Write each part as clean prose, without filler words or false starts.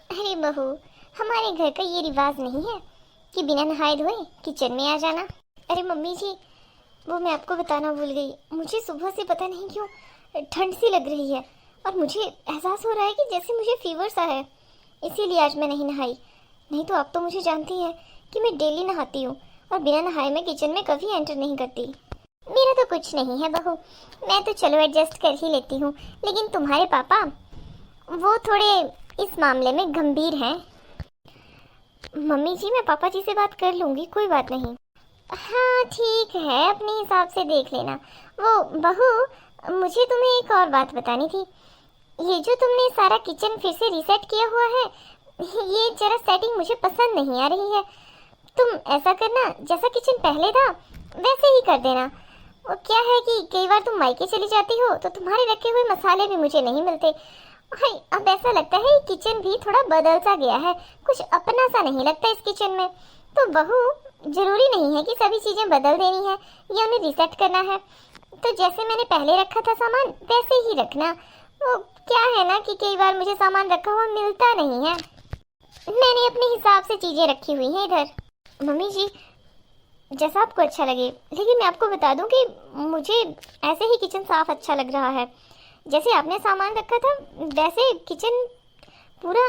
अरे बहू, हमारे घर का ये रिवाज नहीं है कि बिना नहाए धोए किचन में आ जाना। अरे मम्मी जी, वो मैं आपको बताना भूल गई। मुझे सुबह से पता नहीं क्यों ठंड सी लग रही है और मुझे एहसास हो रहा है कि जैसे मुझे फीवर सा है। इसीलिए आज मैं नहीं नहाई। नहीं तो आप तो मुझे जानती हैं कि मैं डेली नहाती हूँ और बिना नहाए मैं किचन में कभी एंटर नहीं करती। मेरा तो कुछ नहीं है बहू, मैं तो चलो एडजस्ट कर ही लेती हूँ। लेकिन तुम्हारे पापा, वो थोड़े इस मामले में गंभीर हैं। मम्मी जी, मैं पापा जी से बात कर लूँगी, कोई बात नहीं। हाँ ठीक है, अपने हिसाब से देख लेना। वो बहू, मुझे तुम्हें एक और बात बतानी थी। ये जो तुमने सारा किचन फिर से रीसेट किया हुआ है, ये जरा सेटिंग मुझे पसंद नहीं आ रही है। तुम ऐसा करना, जैसा किचन पहले था वैसे ही कर देना। वो क्या है कि कई बार तुम मायके चली जाती हो तो तुम्हारे रखे हुए मसाले भी मुझे नहीं मिलते। हाय, अब ऐसा लगता है किचन भी थोड़ा बदल सा गया है, कुछ अपना सा नहीं लगता इस किचन में। तो बहू, जरूरी नहीं है कि सभी चीजें बदल देनी है या उन्हें रीसेट करना है। तो जैसे मैंने पहले रखा था सामान, वैसे ही रखना। वो क्या है ना कि कई बार मुझे सामान रखा हुआ मिलता नहीं है। मैंने अपने हिसाब से चीजें रखी हुई हैं इधर। मम्मी जी, जैसा आपको अच्छा लगे। लेकिन मैं आपको बता दूं कि मुझे ऐसे ही किचन साफ अच्छा लग रहा है। जैसे आपने सामान रखा था वैसे किचन पूरा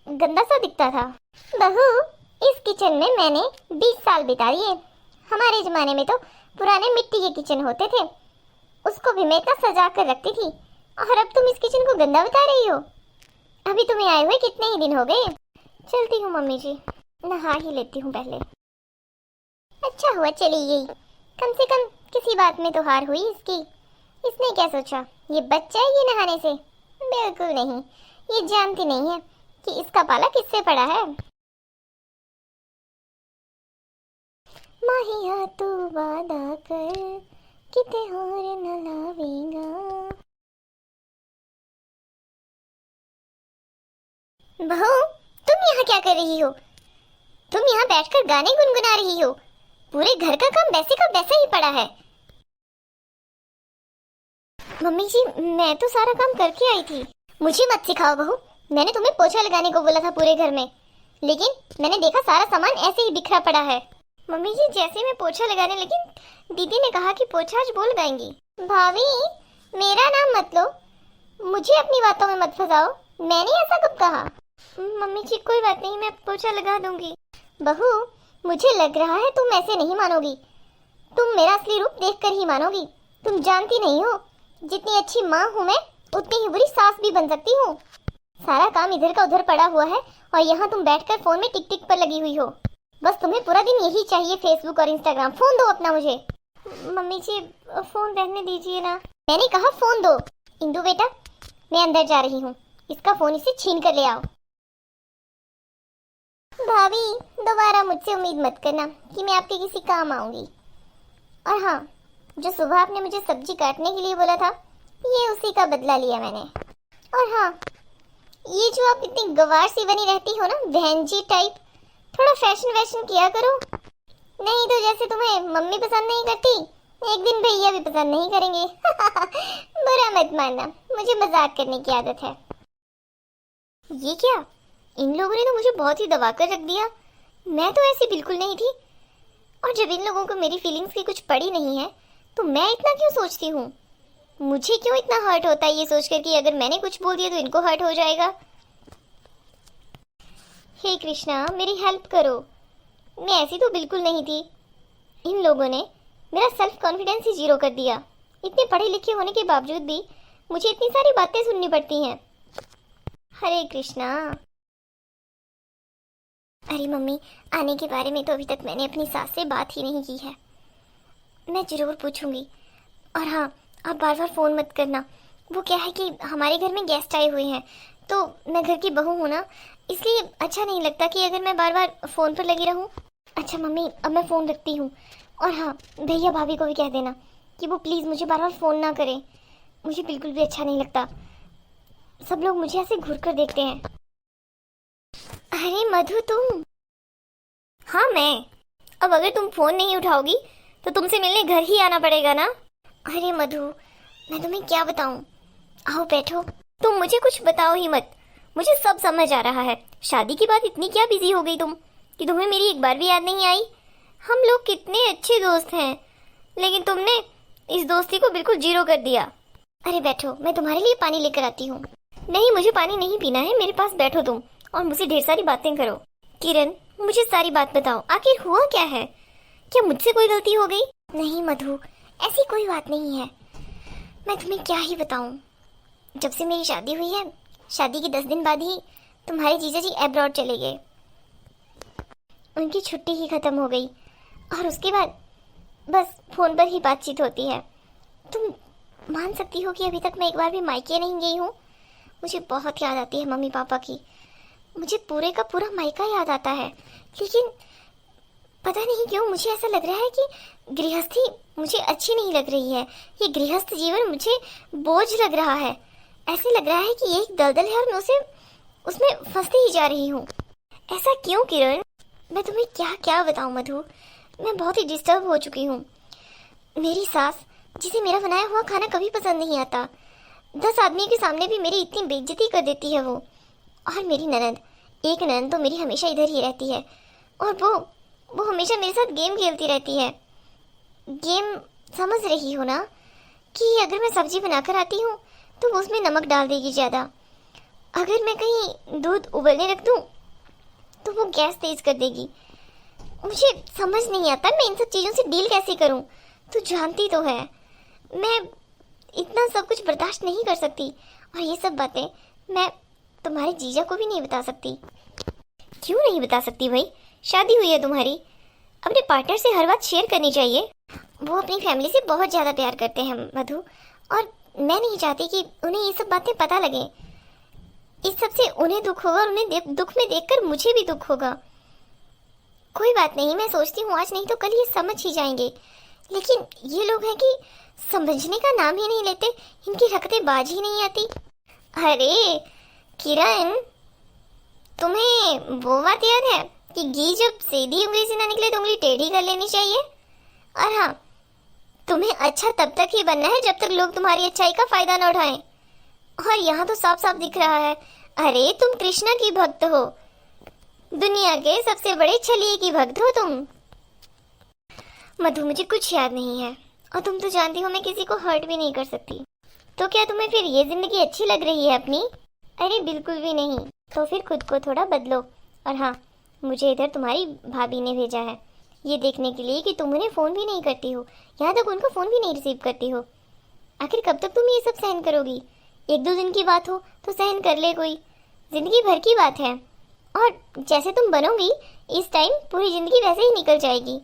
गंदा सा दिखता था। बहू, इस किचन में मैंने 20 साल बिता दिए। हमारे जमाने में तो पुराने मिट्टी के किचन होते थे, उसको भी मैं इतना सजा कर रखती थी। और अब तुम इस किचन को गंदा बता रही हो। अभी तुम्हें आए हुए कितने ही दिन हो गए। चलती हूँ मम्मी जी, नहा ही लेती हूँ पहले। अच्छा हुआ चली गई, कम से कम किसी बात में तो हार हुई इसकी। इसने क्या सोचा ये बच्चा है ये नहाने से? बिल्कुल नहीं, ये जानती नहीं है कि इसका पाला किससे पड़ा है। माहिया तू वादा कर, किते होर न लावेगा। बहू, तुम यहाँ क्या कर रही हो? तुम यहाँ बैठकर गाने गुनगुना रही हो। पूरे घर का काम वैसे का वैसा ही पड़ा है। मम्मी जी, मैं तो सारा काम करके आई थी। मुझे मत सिखाओ बहू, मैंने तुम्हें पोछा लगाने को बोला था पूरे घर में, लेकिन मैंने देखा सारा सामान ऐसे ही बिखरा पड़ा है। मम्मी जी, जैसे मैं पोछा लगाने लगी दीदी ने कहा कि पोछा आज बोल गाएंगी। भाभी, मेरा नाम मत लो, मुझे अपनी बातों में मत फंसाओ। मैंने ऐसा कब कहा? मम्मी जी कोई बात नहीं, मैं पोछा लगा दूंगी। बहू, मुझे लग रहा है तुम ऐसे नहीं मानोगी। तुम मेरा असली रूप देखकर ही मानोगी। तुम जानती नहीं हो, जितनी अच्छी माँ हूँ मैं, उतनी ही बुरी सास भी बन सकती हूँ। सारा काम इधर का उधर पड़ा हुआ है और यहाँ तुम बैठकर फोन में टिक टिक पर लगी हुई हो। बस तुम्हें पूरा दिन यही चाहिए, फेसबुक और इंस्टाग्राम। फोन दो अपना मुझे। मम्मी जी, फोन रहने दीजिए ना। मैंने कहा फोन दो। इंदु बेटा, मैं अंदर जा रही हूँ, इसका फोन इसे छीन कर ले आओ। भाभी, दोबारा मुझसे उम्मीद मत करना कि मैं आपके किसी काम आऊंगी। और हाँ, जो सुबह आपने मुझे सब्जी काटने के लिए बोला था, ये उसी का बदला लिया मैंने। और हाँ, ये जो आप इतनी गवार सी बनी रहती हो ना, बहन जी टाइप, थोड़ा फैशन वैशन किया करो। नहीं तो जैसे तुम्हें मम्मी पसंद नहीं करती, एक दिन भैया भी पसंद नहीं करेंगे। बुरा मत मानना, मुझे मजाक करने की आदत है। ये क्या, इन लोगों ने तो मुझे बहुत ही दबा कर रख दिया। मैं तो ऐसी बिल्कुल नहीं थी। और जब इन लोगों को मेरी फीलिंग्स की कुछ पड़ी नहीं है तो मैं इतना क्यों सोचती हूँ? मुझे क्यों इतना हर्ट होता है ये सोचकर कि अगर मैंने कुछ बोल दिया तो इनको हर्ट हो जाएगा। हे कृष्णा, मेरी हेल्प करो। मैं ऐसी तो बिल्कुल नहीं थी। इन लोगों ने मेरा सेल्फ कॉन्फिडेंस ही जीरो कर दिया। इतने पढ़े लिखे होने के बावजूद भी मुझे इतनी सारी बातें सुननी पड़ती हैं। हरे कृष्णा। अरे मम्मी, आने के बारे में तो अभी तक मैंने अपनी सास से बात ही नहीं की है। मैं जरूर पूछूंगी। और हाँ, आप बार बार फ़ोन मत करना। वो क्या है कि हमारे घर में गेस्ट आए हुए हैं, तो मैं घर की बहू हूँ ना, इसलिए अच्छा नहीं लगता कि अगर मैं बार बार फ़ोन पर लगी रहूँ। अच्छा मम्मी, अब मैं फ़ोन रखती हूँ। और हाँ, भैया भाभी को भी कह देना कि वो प्लीज़ मुझे बार बार फ़ोन ना करें। मुझे बिल्कुल भी अच्छा नहीं लगता। सब लोग मुझे ऐसे घूर कर देखते हैं। अरे मधु, तुम? हाँ मैं। अब अगर तुम फ़ोन नहीं उठाओगी तो तुमसे मिलने घर ही आना पड़ेगा ना। अरे मधु, मैं तुम्हें क्या बताऊं। आओ बैठो। तुम मुझे कुछ बताओ ही मत, मुझे सब समझ आ रहा है। शादी के बाद इतनी क्या बिजी हो गई तुम कि तुम्हें मेरी एक बार भी याद नहीं आई? हम लोग कितने अच्छे दोस्त हैं, लेकिन तुमने इस दोस्ती को बिल्कुल जीरो कर दिया। अरे बैठो, मैं तुम्हारे लिए पानी लेकर आती हूँ। नहीं, मुझे पानी नहीं पीना है, मेरे पास बैठो तुम और मुझसे ढेर सारी बातें करो। किरण, मुझे सारी बात बताओ, आखिर हुआ क्या है? क्या मुझसे कोई गलती हो गई? नहीं मधु, ऐसी कोई बात नहीं है। मैं तुम्हें क्या ही बताऊं। जब से मेरी शादी हुई है, शादी के 10 दिन बाद ही तुम्हारे जीजा जी अब्रॉड चले गए। उनकी छुट्टी ही खत्म हो गई और उसके बाद बस फोन पर ही बातचीत होती है। तुम मान सकती हो कि अभी तक मैं एक बार भी मायके नहीं गई हूँ। मुझे बहुत याद आती है मम्मी पापा की। मुझे पूरे का पूरा मायका याद आता है, लेकिन पता नहीं क्यों मुझे ऐसा लग रहा है कि गृहस्थी मुझे अच्छी नहीं लग रही है। ये गृहस्थ जीवन मुझे बोझ लग रहा है। ऐसे लग रहा है कि ये एक दलदल है और मैं उसमें फंसती ही जा रही हूँ। ऐसा क्यों किरण? मैं तुम्हें क्या क्या बताऊँ मधु, मैं बहुत ही डिस्टर्ब हो चुकी हूँ। मेरी सास, जिसे मेरा बनाया हुआ खाना कभी पसंद नहीं आता, 10 आदमियों के सामने भी मेरी इतनी बेइज्जती कर देती है वो। और मेरी ननद, एक ननद तो मेरी हमेशा इधर ही रहती है और वो हमेशा मेरे साथ गेम खेलती रहती है। गेम समझ रही हो ना, कि अगर मैं सब्जी बनाकर आती हूँ तो वो उसमें नमक डाल देगी ज़्यादा। अगर मैं कहीं दूध उबलने रख दूँ तो वो गैस तेज कर देगी। मुझे समझ नहीं आता मैं इन सब चीज़ों से डील कैसे करूँ। तू जानती तो है मैं इतना सब कुछ बर्दाश्त नहीं कर सकती, और ये सब बातें मैं तुम्हारे जीजा को भी नहीं बता सकती। क्यों नहीं बता सकती भाई? शादी हुई है तुम्हारी, अपने पार्टनर से हर बात शेयर करनी चाहिए। वो अपनी फैमिली से बहुत ज़्यादा प्यार करते हैं मधु, और मैं नहीं चाहती कि उन्हें ये सब बातें पता लगे। इस सब से उन्हें दुख होगा और उन्हें दुख में देखकर मुझे भी दुख होगा। कोई बात नहीं, मैं सोचती हूँ आज नहीं तो कल ये समझ ही जाएंगे। लेकिन ये लोग हैं कि समझने का नाम ही नहीं लेते, इनकी हरकतें बाज ही नहीं आती। अरे किरण, तुम्हें वो बात याद है कि घी जब सीधी उंगली से ना निकले तो उंगली टेढ़ी कर लेनी चाहिए? और हाँ, तुम्हें अच्छा तब तक ही बनना है जब तक लोग तुम्हारी अच्छाई का फायदा न उठाएं। और यहाँ तो साफ साफ दिख रहा है, अरे तुम कृष्णा की भक्त हो, दुनिया के सबसे बड़े छलिए की भक्त हो तुम। मधु, मुझे कुछ याद नहीं है और तुम तो जानती हो मैं किसी को हर्ट भी नहीं कर सकती। तो क्या तुम्हें फिर ये जिंदगी अच्छी लग रही है अपनी? अरे बिल्कुल भी नहीं। तो फिर खुद को थोड़ा बदलो। और हाँ, मुझे इधर तुम्हारी भाभी ने भेजा है ये देखने के लिए कि तुम उन्हें फ़ोन भी नहीं करती हो, यहाँ तक उनका फ़ोन भी नहीं रिसीव करती हो। आखिर कब तक तुम ये सब सहन करोगी? 1-2 दिन की बात हो तो सहन कर ले कोई, जिंदगी भर की बात है। और जैसे तुम बनोगी इस टाइम पूरी ज़िंदगी वैसे ही निकल जाएगी।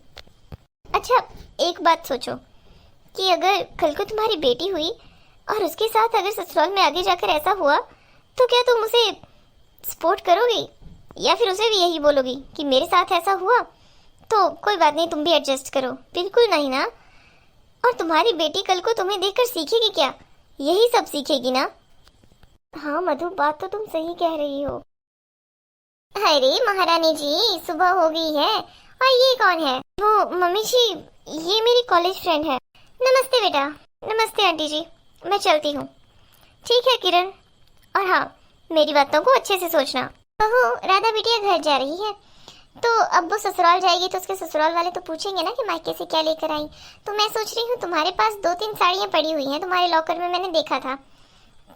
अच्छा, एक बात सोचो कि अगर कल को तुम्हारी बेटी हुई और उसके साथ अगर ससुराल में आगे जाकर ऐसा हुआ तो क्या तुम उसे सपोर्ट करोगी, या फिर उसे भी यही बोलोगी कि मेरे साथ ऐसा हुआ तो कोई बात नहीं, तुम भी एडजस्ट करो? बिल्कुल नहीं ना। और तुम्हारी बेटी कल को तुम्हें देखकर सीखेगी क्या? यही सब सीखेगी ना। हाँ मधु, बात तो तुम सही कह रही हो। अरे महारानी जी, सुबह हो गई है और ये कौन है? वो मम्मी जी, ये मेरी कॉलेज फ्रेंड है। नमस्ते बेटा। नमस्ते आंटी जी, मैं चलती हूँ। ठीक है किरण, और हाँ, मेरी बातों को अच्छे से सोचना। बहू, राधा बिटिया घर जा रही है तो अब वो ससुराल जाएगी तो उसके ससुराल वाले तो पूछेंगे ना कि मायके से क्या लेकर आई। तो मैं सोच रही हूँ तुम्हारे पास 2-3 साड़ियाँ पड़ी हुई हैं तुम्हारे लॉकर में, मैंने देखा था,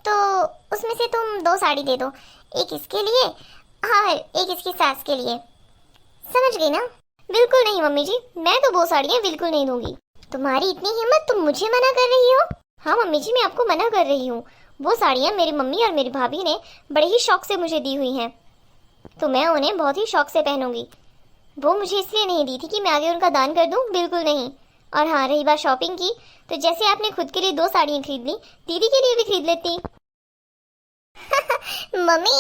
तो उसमें से तुम 2 साड़ी दे दो, एक इसके लिए और एक इसकी सास के लिए। समझ गई ना? बिल्कुल नहीं मम्मी जी, मैं तो वो साड़ियाँ बिल्कुल नहीं दूंगी। तुम्हारी इतनी हिम्मत, तुम मुझे मना कर रही हो? हाँ मम्मी जी, मैं आपको मना कर रही हूँ। वो साड़ियाँ मेरी मम्मी और मेरी भाभी ने बड़े ही शौक से मुझे दी हुई हैं, तो मैं उन्हें बहुत ही शौक से पहनूंगी। वो मुझे इसलिए नहीं दी थी कि मैं आगे उनका दान कर दूं, बिल्कुल नहीं। और हाँ, रही बात शॉपिंग की, तो जैसे आपने खुद के लिए 2 साड़ियाँ खरीद ली, दीदी के लिए भी खरीद लेती। मम्मी,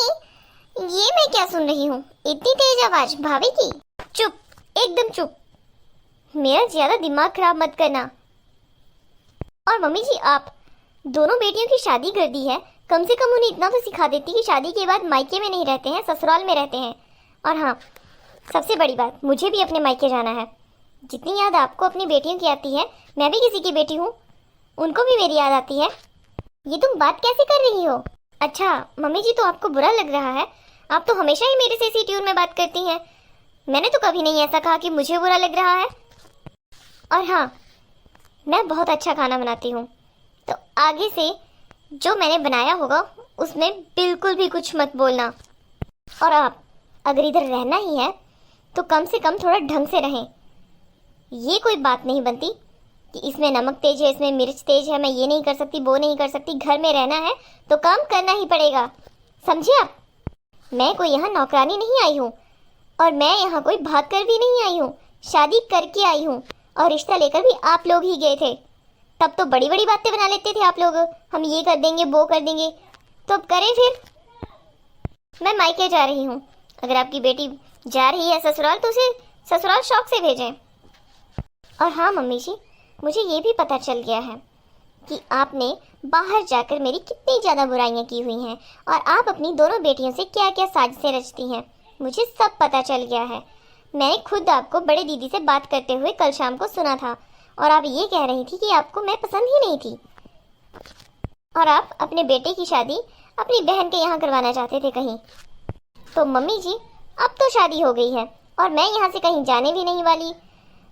ये मैं क्या सुन रही हूँ? इतनी तेज आवाज भाभी की? चुप, एकदम चुप, मेरा ज्यादा दिमाग खराब मत करना। और मम्मी जी, आप दोनों बेटियों की शादी कर दी है, कम से कम उन्हें इतना तो सिखा देती कि शादी के बाद मायके में नहीं रहते हैं, ससुराल में रहते हैं। और हाँ, सबसे बड़ी बात, मुझे भी अपने मायके जाना है। जितनी याद आपको अपनी बेटियों की आती है, मैं भी किसी की बेटी हूँ, उनको भी मेरी याद आती है। ये तुम बात कैसे कर रही हो? अच्छा मम्मी जी, तो आपको बुरा लग रहा है? आप तो हमेशा ही मेरे से इसी ट्यून में बात करती हैं। मैंने तो कभी नहीं ऐसा कहा कि मुझे बुरा लग रहा है। और हाँ, मैं बहुत अच्छा खाना बनाती हूँ, तो आगे से जो मैंने बनाया होगा उसमें बिल्कुल भी कुछ मत बोलना। और आप अगर इधर रहना ही है तो कम से कम थोड़ा ढंग से रहें। ये कोई बात नहीं बनती कि इसमें नमक तेज है, इसमें मिर्च तेज है, मैं ये नहीं कर सकती, वो नहीं कर सकती। घर में रहना है तो काम करना ही पड़ेगा, समझे आप? मैं कोई यहाँ नौकरानी नहीं आई हूँ, और मैं यहाँ कोई भाग कर भी नहीं आई हूँ, शादी करके आई हूँ। और रिश्ता लेकर भी आप लोग ही गए थे। तब तो बड़ी बड़ी बातें बना लेते थे आप लोग, हम ये कर देंगे वो कर देंगे। तो अब करें फिर। मैं मायके जा रही हूँ। अगर आपकी बेटी जा रही है ससुराल तो उसे ससुराल शौक से भेजें। और हाँ मम्मी जी, मुझे ये भी पता चल गया है कि आपने बाहर जाकर मेरी कितनी ज़्यादा बुराइयां की हुई हैं, और आप अपनी दोनों बेटियों से क्या क्या साजिशें रचती हैं, मुझे सब पता चल गया है। मैंने खुद आपको बड़े दीदी से बात करते हुए कल शाम को सुना था, और आप ये कह रही थी कि आपको मैं पसंद ही नहीं थी, और आप अपने बेटे की शादी अपनी बहन के यहाँ करवाना चाहते थे कहीं। तो मम्मी जी, अब तो शादी हो गई है और मैं यहाँ से कहीं जाने भी नहीं वाली।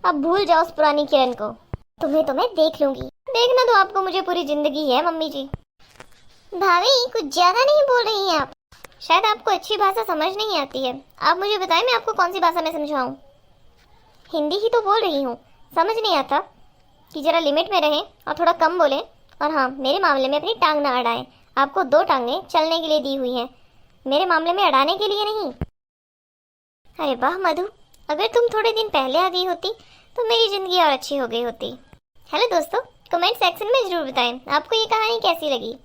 अब भूल जाओ उस पुरानी किरण को। तुम्हें तो मैं देख लूंगी। देखना तो आपको मुझे पूरी जिंदगी है मम्मी जी। भाभी कुछ ज्यादा नहीं बोल रही हैं आप। शायद आपको अच्छी भाषा समझ नहीं आती है। आप मुझे बताएं, मैं आपको कौन सी भाषा में समझाऊं? हिंदी ही तो बोल रही हूँ, समझ नहीं आता कि जरा लिमिट में रहें और थोड़ा कम बोलें। और हाँ, मेरे मामले में अपनी टांग ना अड़ाएं। आपको 2 टांगें चलने के लिए दी हुई हैं, मेरे मामले में अड़ाने के लिए नहीं। अरे वाह मधु, अगर तुम थोड़े दिन पहले आ गई होती तो मेरी जिंदगी और अच्छी हो गई होती। हेलो दोस्तों, कमेंट सेक्शन में जरूर बताएं आपको ये कहानी कैसी लगी।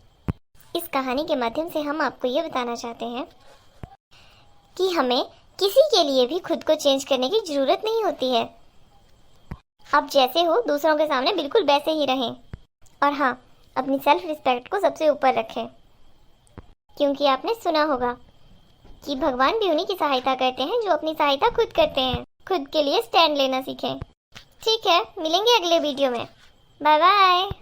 इस कहानी के माध्यम से हम आपको ये बताना चाहते हैं कि हमें किसी के लिए भी खुद को चेंज करने की जरूरत नहीं होती है। आप जैसे हो दूसरों के सामने बिल्कुल वैसे ही रहें। और हाँ, अपनी सेल्फ रिस्पेक्ट को सबसे ऊपर रखें, क्योंकि आपने सुना होगा कि भगवान भी उन्हीं की सहायता करते हैं जो अपनी सहायता खुद करते हैं। खुद के लिए स्टैंड लेना सीखें। ठीक है, मिलेंगे अगले वीडियो में। Bye bye.